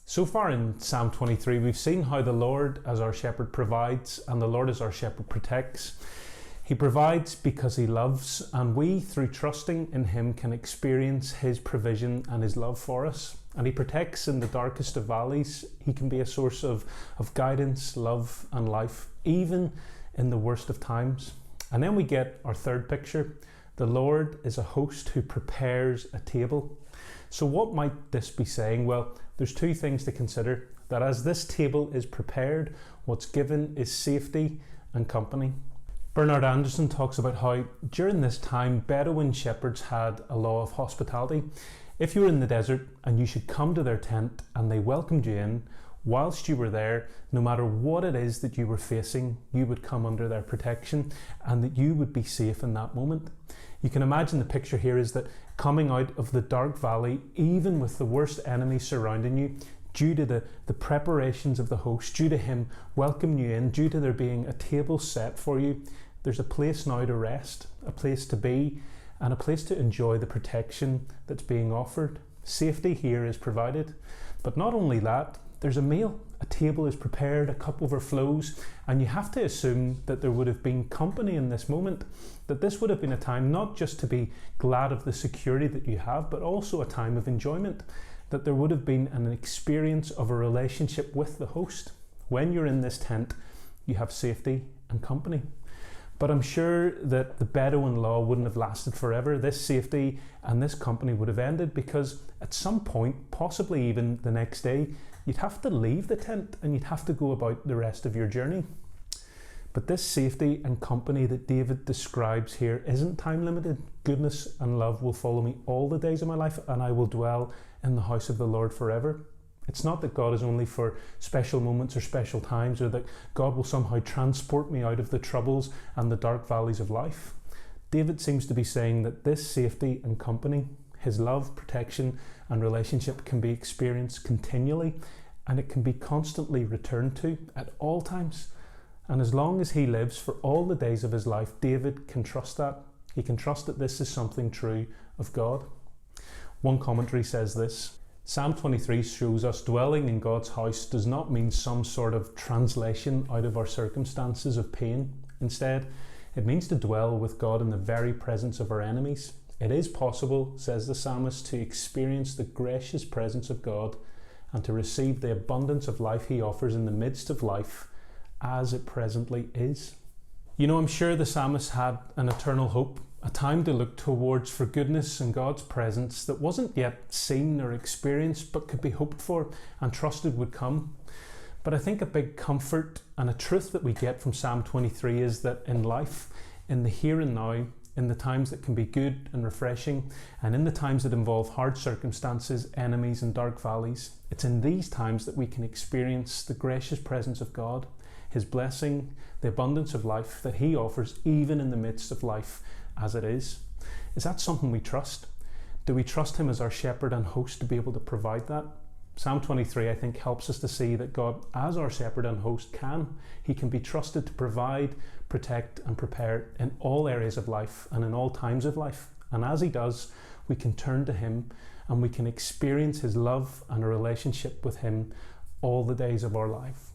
So far in Psalm 23, we've seen how the Lord as our shepherd provides and the Lord as our shepherd protects. He provides because he loves, and we, through trusting in him, can experience his provision and his love for us. And he protects in the darkest of valleys. He can be a source of guidance, love and life, even in the worst of times. And then we get our third picture. The Lord is a host who prepares a table. So what might this be saying? Well, there's two things to consider. That as this table is prepared, what's given is safety and company. Bernard Anderson talks about how during this time, Bedouin shepherds had a law of hospitality. If you were in the desert and you should come to their tent and they welcomed you in, whilst you were there, no matter what it is that you were facing, you would come under their protection and that you would be safe in that moment. You can imagine the picture here is that coming out of the dark valley, even with the worst enemy surrounding you, due to the preparations of the host, due to him welcoming you in, due to there being a table set for you, there's a place now to rest, a place to be, and a place to enjoy the protection that's being offered. Safety here is provided, but not only that, there's a meal. A table is prepared, a cup overflows, and you have to assume that there would have been company in this moment, that this would have been a time not just to be glad of the security that you have, but also a time of enjoyment, that there would have been an experience of a relationship with the host. When you're in this tent, you have safety and company. But I'm sure that the Bedouin law wouldn't have lasted forever. This safety and this company would have ended because at some point, possibly even the next day, you'd have to leave the tent and you'd have to go about the rest of your journey. But this safety and company that David describes here isn't time limited. Goodness and love will follow me all the days of my life, and I will dwell in the house of the Lord forever. It's not that God is only for special moments or special times, or that God will somehow transport me out of the troubles and the dark valleys of life. David seems to be saying that this safety and company, his love, protection and relationship can be experienced continually, and it can be constantly returned to at all times. And as long as he lives for all the days of his life, David can trust that. He can trust that this is something true of God. One commentary says this: Psalm 23 shows us dwelling in God's house does not mean some sort of translation out of our circumstances of pain. Instead, it means to dwell with God in the very presence of our enemies. It is possible, says the psalmist, to experience the gracious presence of God and to receive the abundance of life he offers in the midst of life as it presently is. You know, I'm sure the psalmist had an eternal hope, a time to look towards for goodness and God's presence that wasn't yet seen or experienced, but could be hoped for and trusted would come. But I think a big comfort and a truth that we get from Psalm 23 is that in life, in the here and now, in the times that can be good and refreshing, and in the times that involve hard circumstances, enemies and dark valleys, it's in these times that we can experience the gracious presence of God, his blessing, the abundance of life that he offers even in the midst of life as it is. Is that something we trust? Do we trust him as our shepherd and host to be able to provide that? Psalm 23, I think, helps us to see that God, as our shepherd and host, he can be trusted to provide, protect and prepare in all areas of life and in all times of life. And as he does, we can turn to him and we can experience his love and a relationship with him all the days of our life.